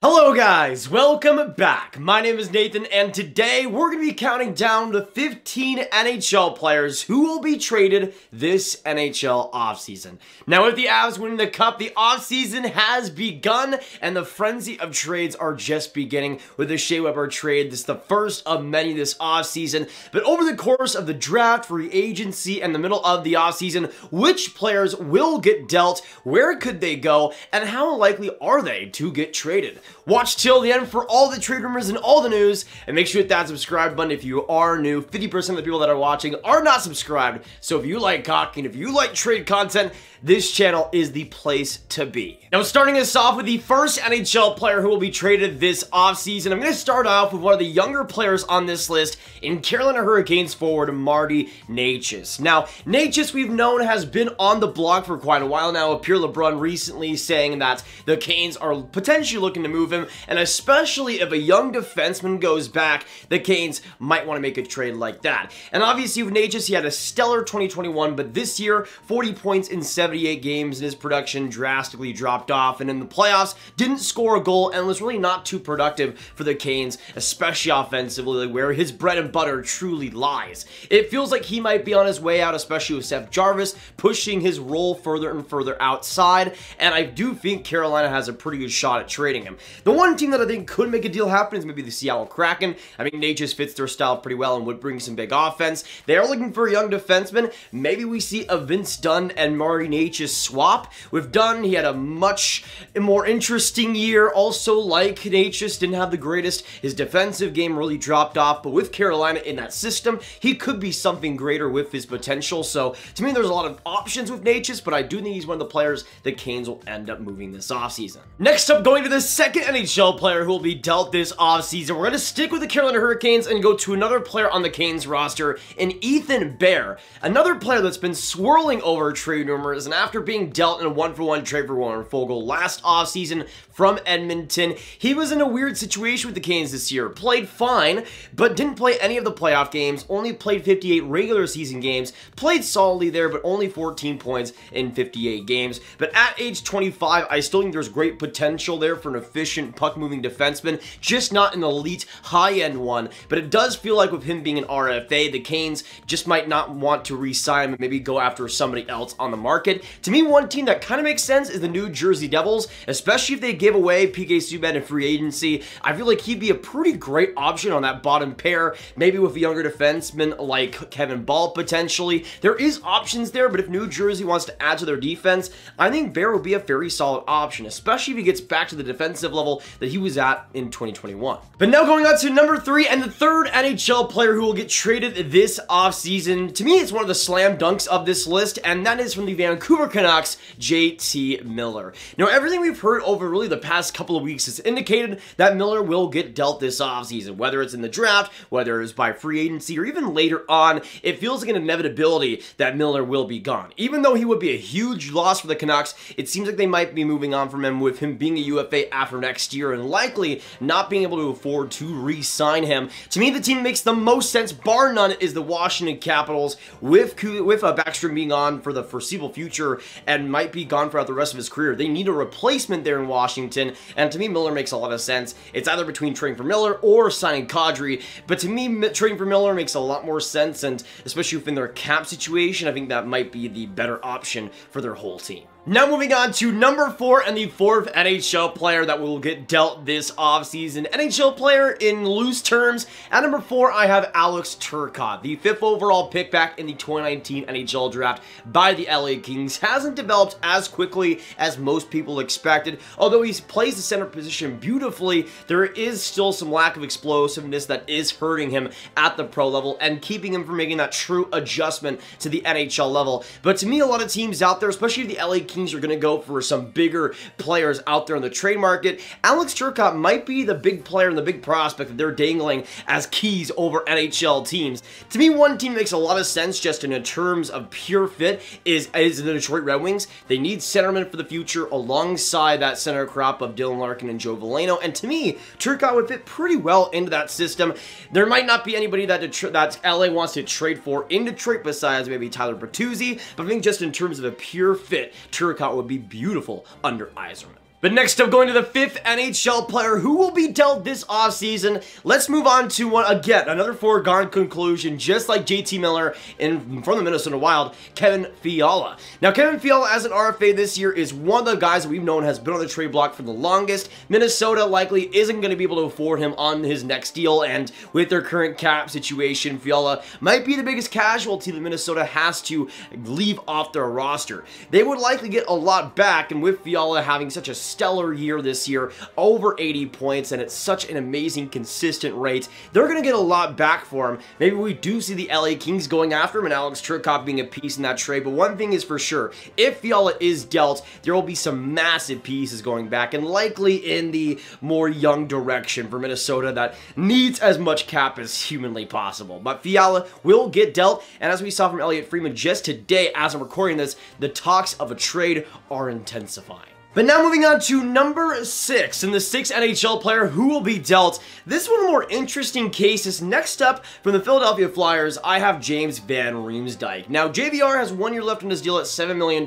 Hello guys, welcome back. My name is Nathan and today we're going to be counting down the 15 NHL players who will be traded this NHL offseason. Now with the Avs winning the Cup, the offseason has begun and the frenzy of trades are just beginning with the Shea Weber trade. This is the first of many this offseason, but over the course of the draft, free agency, and the middle of the offseason, which players will get dealt, where could they go, and how likely are they to get traded? Watch till the end for all the trade rumors and all the news, and make sure to hit that subscribe button if you are new. 50% of the people that are watching are not subscribed, so if you like hockey and if you like trade content, this channel is the place to be. Now, starting us off with the first NHL player who will be traded this offseason, I'm going to start off with one of the younger players on this list in Carolina Hurricanes forward Marty Necas. Now, Necas, we've known, has been on the block for quite a while now, with Pierre LeBrun recently saying that the Canes are potentially looking to move him, and especially if a young defenseman goes back, the Canes might want to make a trade like that. And obviously with Necas, he had a stellar 2021, but this year, 40 points in 78 games, and his production drastically dropped off, and in the playoffs, didn't score a goal, and was really not too productive for the Canes, especially offensively, where his bread and butter truly lies. It feels like he might be on his way out, especially with Seth Jarvis pushing his role further and further outside, and I do think Carolina has a pretty good shot at trading him. The one team that I think could make a deal happen is maybe the Seattle Kraken. I think Necas fits their style pretty well and would bring some big offense. They are looking for a young defenseman. Maybe we see a Vince Dunn and Marty Necas swap. With Dunn, he had a much more interesting year. Also, like Necas, didn't have the greatest. His defensive game really dropped off, but with Carolina in that system, he could be something greater with his potential. So, to me, there's a lot of options with Necas, but I do think he's one of the players the Canes will end up moving this offseason. Next up, going to the second NHL player who will be dealt this offseason, we're going to stick with the Carolina Hurricanes and go to another player on the Canes roster in Ethan Bear, another player that's been swirling over trade rumors, and after being dealt in a one-for-one trade for Warren Foegele last offseason from Edmonton, he was in a weird situation with the Canes this year. Played fine, but didn't play any of the playoff games, only played 58 regular season games, played solidly there, but only 14 points in 58 games. But at age 25, I still think there's great potential there for an efficient puck-moving defenseman, just not an elite high-end one. But it does feel like with him being an RFA, the Canes just might not want to re-sign him and maybe go after somebody else on the market. To me, one team that kind of makes sense is the New Jersey Devils, especially if they give away PK Subban in free agency. I feel like he'd be a pretty great option on that bottom pair, maybe with a younger defenseman like Kevin Ball potentially. There is options there, but if New Jersey wants to add to their defense, I think Bear will be a very solid option, especially if he gets back to the defensive level that he was at in 2021. But now going on to number 3 and the third NHL player who will get traded this offseason. To me, it's one of the slam dunks of this list, and that is from the Vancouver Canucks, JT Miller. Now, everything we've heard over really the past couple of weeks has indicated that Miller will get dealt this offseason, whether it's in the draft, whether it's by free agency, or even later on. It feels like an inevitability that Miller will be gone. Even though he would be a huge loss for the Canucks, it seems like they might be moving on from him, with him being a UFA after next year and likely not being able to afford to re-sign him. To me, the team makes the most sense, bar none, is the Washington Capitals, with Backstrom being on for the foreseeable future and might be gone throughout the rest of his career. They need a replacement there in Washington, and to me, Miller makes a lot of sense. It's either between trading for Miller or signing Kadri, but to me, trading for Miller makes a lot more sense, and especially within their cap situation, I think that might be the better option for their whole team. Now moving on to number 4 and the fourth NHL player that will get dealt this offseason. NHL player in loose terms. At number 4, I have Alex Turcotte, the 5th overall pick back in the 2019 NHL draft by the LA Kings. Hasn't developed as quickly as most people expected. Although he plays the center position beautifully, there is still some lack of explosiveness that is hurting him at the pro level and keeping him from making that true adjustment to the NHL level. But to me, a lot of teams out there, especially the LA Kings, are going to go for some bigger players out there in the trade market. Alex Turcotte might be the big player and the big prospect that they're dangling as keys over NHL teams. To me, one team makes a lot of sense just in terms of pure fit is the Detroit Red Wings. They need centermen for the future alongside that center crop of Dylan Larkin and Joe Veleno, and to me, Turcotte would fit pretty well into that system. There might not be anybody that LA wants to trade for in Detroit besides maybe Tyler Bertuzzi, but I think just in terms of a pure fit, Turcotte would be beautiful under Yzerman. But next up, going to the 5th NHL player who will be dealt this offseason, let's move on to again, another foregone conclusion, just like JT Miller from the Minnesota Wild, Kevin Fiala. Now, Kevin Fiala as an RFA this year is one of the guys that we've known has been on the trade block for the longest. Minnesota likely isn't going to be able to afford him on his next deal, and with their current cap situation, Fiala might be the biggest casualty that Minnesota has to leave off their roster. They would likely get a lot back, and with Fiala having such a stellar year this year, over 80 points, and at such an amazing consistent rate, they're going to get a lot back for him. Maybe we do see the LA Kings going after him and Alex Turcotte being a piece in that trade, but one thing is for sure, if Fiala is dealt, there will be some massive pieces going back, and likely in the more young direction for Minnesota that needs as much cap as humanly possible. But Fiala will get dealt, and as we saw from Elliotte Friedman just today as I'm recording this, the talks of a trade are intensifying. But now moving on to number 6, and the 6th NHL player who will be dealt. This is one of the more interesting cases. Next up, from the Philadelphia Flyers, I have James Van Riemsdyk. Now, JVR has 1 year left on his deal at $7 million.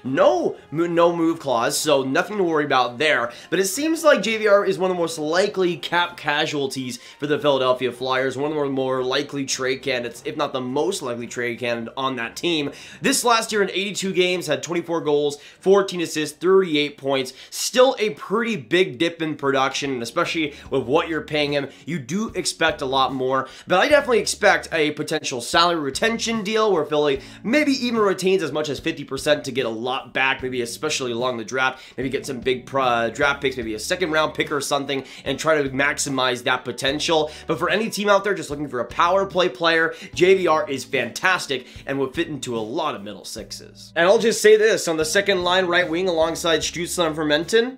No move clause, so nothing to worry about there. But it seems like JVR is one of the most likely cap casualties for the Philadelphia Flyers, one of the more likely trade candidates, if not the most likely trade candidate on that team. This last year in 82 games, had 24 goals, 14 assists, 38 points. Still a pretty big dip in production, and especially with what you're paying him, you do expect a lot more. But I definitely expect a potential salary retention deal where Philly maybe even retains as much as 50% to get a lot back, maybe especially along the draft, maybe get some big draft picks, maybe a second round pick or something, and try to maximize that potential. But for any team out there just looking for a power play player, JVR is fantastic and would fit into a lot of middle sixes. And I'll just say this, on the second line right wing alongside Stützle from Edmonton,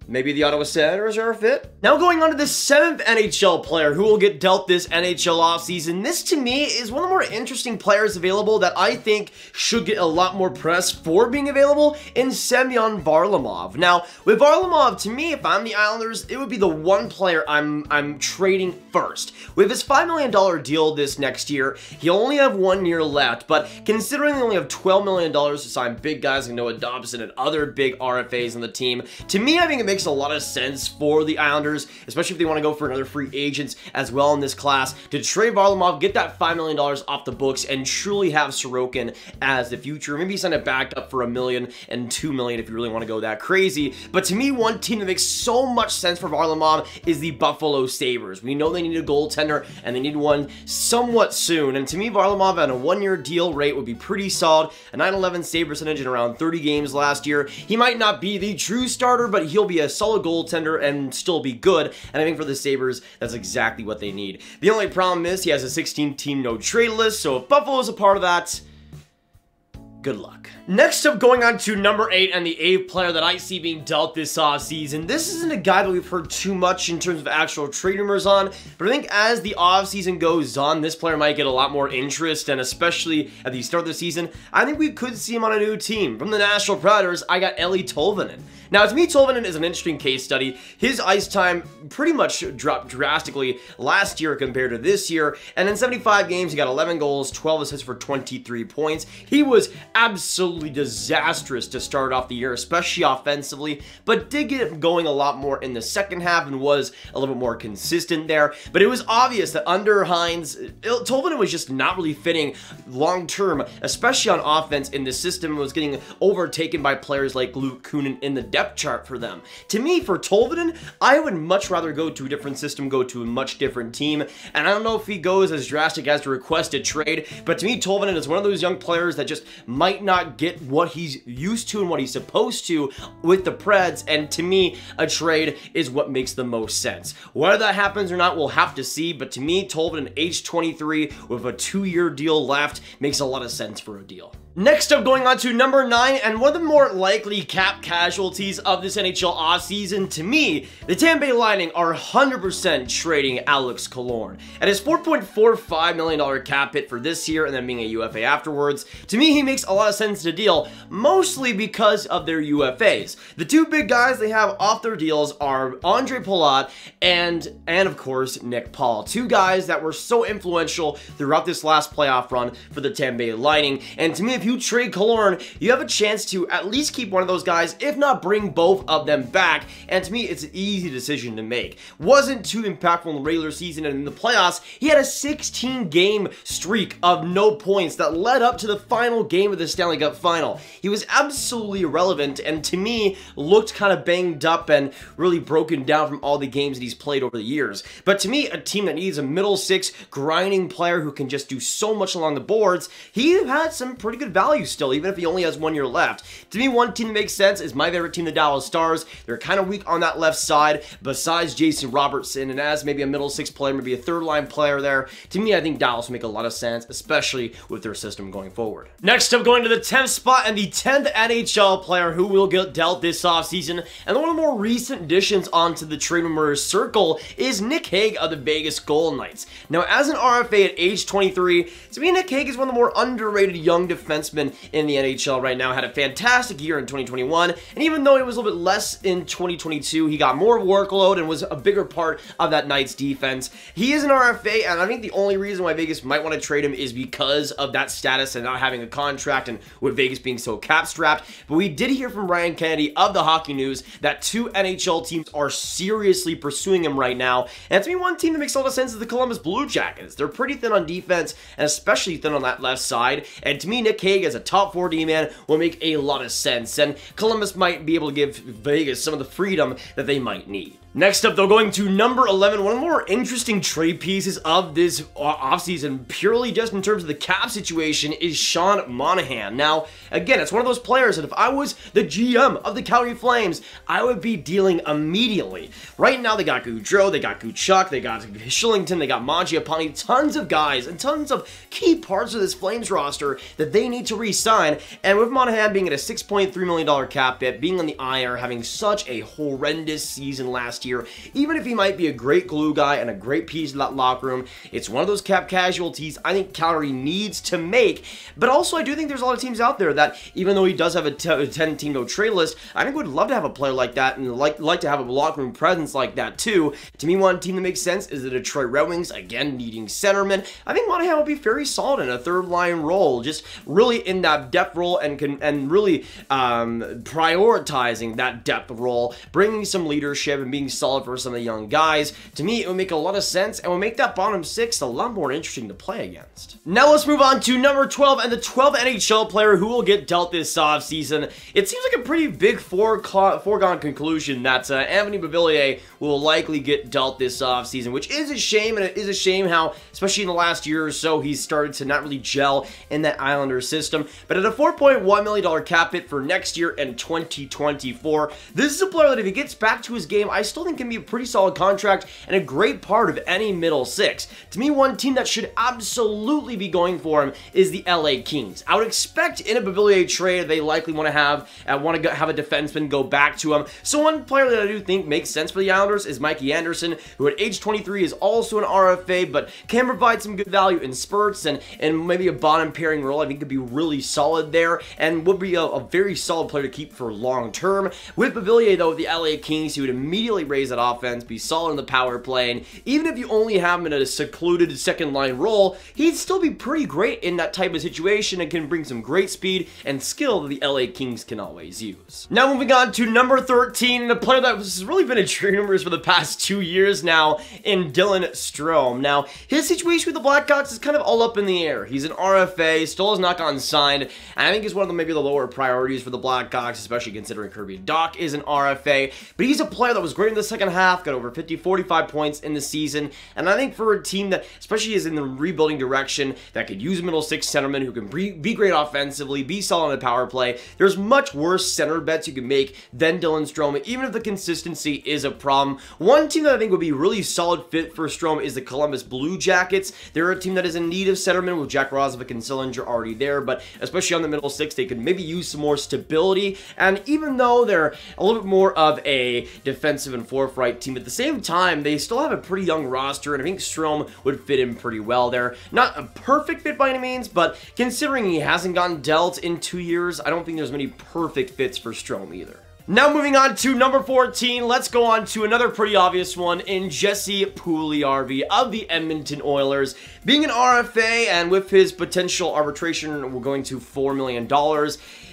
maybe the Ottawa Senators are a fit. Now going on to the 7th NHL player who will get dealt this NHL offseason. This to me is one of the more interesting players available that I think should get a lot more press for being available in Semyon Varlamov. Now with Varlamov, to me, if I'm the Islanders, it would be the one player I'm trading first. With his $5 million deal this next year, he'll only have 1 year left, but considering they only have $12 million to sign big guys like Noah Dobson and other big RFAs on the team, to me I think it makes a lot of sense for the Islanders, especially if they want to go for another free agents as well in this class, to trade Varlamov, get that $5 million off the books, and truly have Sorokin as the future. Maybe send it back up for $1 million and $2 million if you really want to go that crazy. But to me, one team that makes so much sense for Varlamov is the Buffalo Sabres. We know they need a goaltender, and they need one somewhat soon. And to me, Varlamov at a 1 year deal rate would be pretty solid. A 9-11 save percentage in around 30 games last year. He might not be the true starter, but he'll be a solid goaltender and still be good, and I think for the Sabres, that's exactly what they need. The only problem is he has a 16-team no-trade list, so if Buffalo's a part of that, good luck. Next up, going on to number 8 and the 8th player that I see being dealt this offseason. This isn't a guy that we've heard too much in terms of actual trade rumors on, but I think as the offseason goes on, this player might get a lot more interest, and especially at the start of the season, I think we could see him on a new team. From the Nashville Predators, I got Eeli Tolvanen. Now, to me, Tolvanen is an interesting case study. His ice time pretty much dropped drastically last year compared to this year, and in 75 games, he got 11 goals, 12 assists for 23 points. He was absolutely disastrous to start off the year, especially offensively, but did get going a lot more in the second half and was a little bit more consistent there. But it was obvious that under Hines, Tolvanen was just not really fitting long-term, especially on offense in the system. Was getting overtaken by players like Luke Kunin in the depth chart for them. To me, for Tolvanen, I would much rather go to a different system, go to a much different team, and I don't know if he goes as drastic as to request a trade, but to me, Tolvanen is one of those young players that just might not get what he's used to and what he's supposed to with the Preds, and to me, a trade is what makes the most sense. Whether that happens or not, we'll have to see, but to me, Tolvanen, age 23, with a 2-year deal left, makes a lot of sense for a deal. Next up, going on to number 9, and one of the more likely cap casualties of this NHL offseason, to me, the Tampa Bay Lightning are 100% trading Alex Killorn. At his $4.45 million cap hit for this year and then being a UFA afterwards, to me, he makes a lot of sense to deal, mostly because of their UFAs. The two big guys they have off their deals are Andre Palat and of course, Nick Paul. Two guys that were so influential throughout this last playoff run for the Tampa Bay Lightning, and to me, if you trade Killorn, you have a chance to at least keep one of those guys, if not bring both of them back. And to me, it's an easy decision to make. Wasn't too impactful in the regular season, and in the playoffs, he had a 16-game streak of no points that led up to the final game of the Stanley Cup final. He was absolutely irrelevant, and to me, looked kind of banged up and really broken down from all the games that he's played over the years. But to me, a team that needs a middle six grinding player who can just do so much along the boards, he had some pretty good value still, even if he only has 1 year left. To me, one team that makes sense is my favorite team, the Dallas Stars. They're kind of weak on that left side, besides Jason Robertson, and as maybe a middle six player, maybe a third line player there. To me, I think Dallas will make a lot of sense, especially with their system going forward. Next up, going to the 10th spot, and the 10th NHL player who will get dealt this offseason, and one of the more recent additions onto the trade rumor circle is Nic Hague of the Vegas Golden Knights. Now, as an RFA at age 23, to me, Nic Hague is one of the more underrated young defensemen in the NHL right now. Had a fantastic year in 2021, and even though it was a little bit less in 2022, he got more workload and was a bigger part of that Knights defense. He is an RFA, and I think the only reason why Vegas might want to trade him is because of that status and not having a contract, and with Vegas being so cap-strapped. But we did hear from Ryan Kennedy of the Hockey News that 2 NHL teams are seriously pursuing him right now, and to me, one team that makes a lot of sense is the Columbus Blue Jackets. They're pretty thin on defense, and especially thin on that left side, and to me, Nic Hague as a top 4 D-man will make a lot of sense, and Columbus might be able to give Vegas some of the freedom that they might need. Next up, though, going to number 11, one of the more interesting trade pieces of this offseason, purely just in terms of the cap situation, is Sean Monahan. Now, again, it's one of those players that if I was the GM of the Calgary Flames, I would be dealing immediately. Right now, they got Gaudreau, they got Tkachuk, they got Shillington, they got Mangiapane, tons of guys and tons of key parts of this Flames roster that they need to re-sign. And with Monahan being at a $6.3 million cap hit, being on the IR, having such a horrendous season last year, even if he might be a great glue guy and a great piece of that locker room, it's one of those cap casualties I think Calgary needs to make. But also, I do think there's a lot of teams out there that, even though he does have a 10-team no trade list, I think would love to have a player like that and like to have a locker room presence like that too. To me, one team that makes sense is the Detroit Red Wings, again needing centermen. I think Monahan will be very solid in a third line role, just really in that depth role and really prioritizing that depth role, bringing some leadership and being solid for some of the young guys. To me, it would make a lot of sense and would make that bottom 6 a lot more interesting to play against. Now let's move on to number 12, and the 12th NHL player who will get dealt this offseason. It seems like a pretty big foregone conclusion that Anthony Beauvillier will likely get dealt this offseason, which is a shame, and it is a shame how, especially in the last year or so, he's started to not really gel in that Islanders system. But at a $4.1 million cap hit for next year and 2024, this is a player that if he gets back to his game, I still think can be a pretty solid contract and a great part of any middle six. To me, one team that should absolutely be going for him is the LA Kings. I would expect in a Beauvillier trade, they likely want to have a defenseman go back to him. So one player that I do think makes sense for the Islanders is Mikey Anderson, who at age 23 is also an RFA, but can provide some good value in spurts and maybe a bottom pairing role. I think could be really solid there and would be a very solid player to keep for long term. With Beauvillier, though, with the LA Kings, he would immediately raise that offense, be solid in the power play, and even if you only have him in a secluded second line role, he'd still be pretty great in that type of situation and can bring some great speed and skill that the LA Kings can always use. Now moving on to number 13, a player that has really been in trade rumors for the past 2 years now, in Dylan Strome. Now, his situation with the Blackhawks is kind of all up in the air. He's an RFA, still has not gotten signed, and I think he's one of the maybe the lower priorities for the Blackhawks, especially considering Kirby Dach is an RFA, but he's a player that was great in the second half, got over 45 points in the season, and I think for a team that especially is in the rebuilding direction, that could use a middle six centerman who can be great offensively, be solid in the power play, there's much worse center bets you can make than Dylan Strome, even if the consistency is a problem. One team that I think would be really solid fit for Strome is the Columbus Blue Jackets. They're a team that is in need of centermen with Jack Roslovic and Sillinger already there, but especially on the middle six, they could maybe use some more stability, and even though they're a little bit more of a defensive and forthright team, at the same time, they still have a pretty young roster, and I think Strome would fit in pretty well there. Not a perfect fit by any means, but considering he hasn't gotten dealt in 2 years, I don't think there's many perfect fits for Strome either. Now moving on to number 14, let's go on to another pretty obvious one in Jesse Puljujarvi of the Edmonton Oilers. Being an RFA and with his potential arbitration, we're going to $4 million.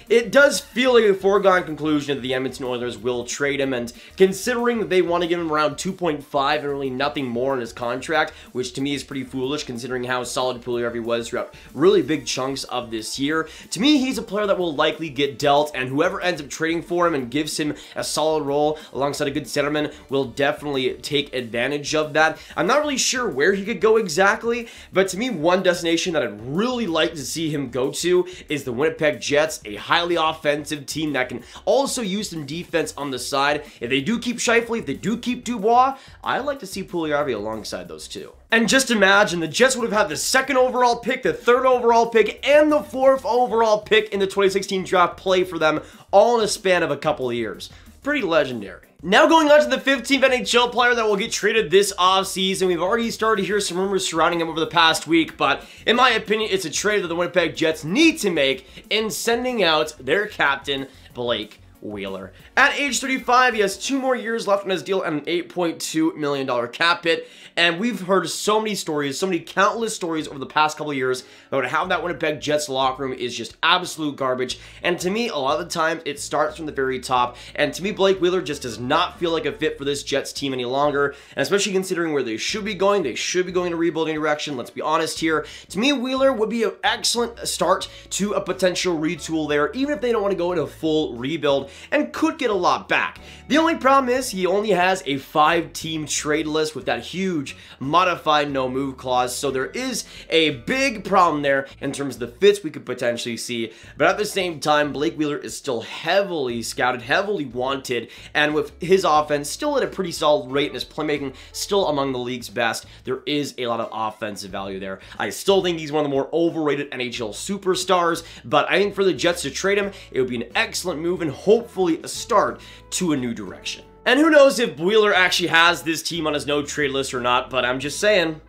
It does feel like a foregone conclusion that the Edmonton Oilers will trade him, and considering they want to give him around 2.5 and really nothing more in his contract, which to me is pretty foolish considering how solid Puljujarvi was throughout really big chunks of this year. To me, he's a player that will likely get dealt, and whoever ends up trading for him and gives him a solid role alongside a good centerman will definitely take advantage of that. I'm not really sure where he could go exactly, but to me, one destination that I'd really like to see him go to is the Winnipeg Jets, a highly offensive team that can also use some defense on the side. If they do keep Scheifele, if they do keep Dubois, I'd like to see Puljujarvi alongside those two. And just imagine, the Jets would have had the 2nd overall pick, the 3rd overall pick, and the 4th overall pick in the 2016 draft play for them, all in a span of a couple of years. Pretty legendary. Now going on to the 15th NHL player that will get traded this offseason. We've already started to hear some rumors surrounding him over the past week, but in my opinion, it's a trade that the Winnipeg Jets need to make in sending out their captain, Blake Wheeler. At age 35, he has 2 more years left on his deal and an $8.2 million cap hit. And we've heard so many stories, so many countless stories over the past couple of years about how that Winnipeg Jets locker room is just absolute garbage. And to me, a lot of the time, it starts from the very top. And to me, Blake Wheeler just does not feel like a fit for this Jets team any longer. And especially considering where they should be going in a rebuilding direction. Let's be honest here. To me, Wheeler would be an excellent start to a potential retool there, even if they don't want to go into a full rebuild, and could get a lot back. The only problem is he only has a 5-team trade list with that huge modified no move clause, so there is a big problem there in terms of the fits we could potentially see. But at the same time, Blake Wheeler is still heavily scouted, heavily wanted, and with his offense still at a pretty solid rate and his playmaking still among the league's best, there is a lot of offensive value there. I still think he's one of the more overrated NHL superstars, but I think for the Jets to trade him, it would be an excellent move and hopefully a start to a new direction. And who knows if Wheeler actually has this team on his no-trade list or not, but I'm just saying,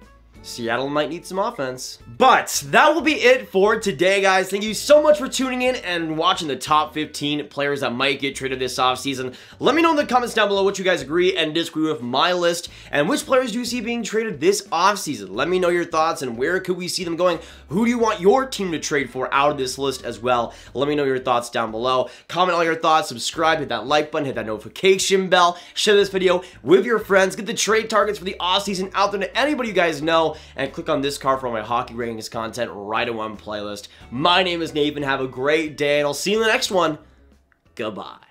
Seattle might need some offense. But that will be it for today, guys. Thank you so much for tuning in and watching the top 15 players that might get traded this offseason. Let me know in the comments down below what you guys agree and disagree with my list, and which players do you see being traded this offseason. Let me know your thoughts and where could we see them going. Who do you want your team to trade for out of this list as well? Let me know your thoughts down below. Comment all your thoughts, subscribe, hit that like button, hit that notification bell, share this video with your friends, get the trade targets for the offseason out there to anybody you guys know, and click on this card for all my hockey ratings content right in one playlist. My name is Nathan. Have a great day, and I'll see you in the next one. Goodbye.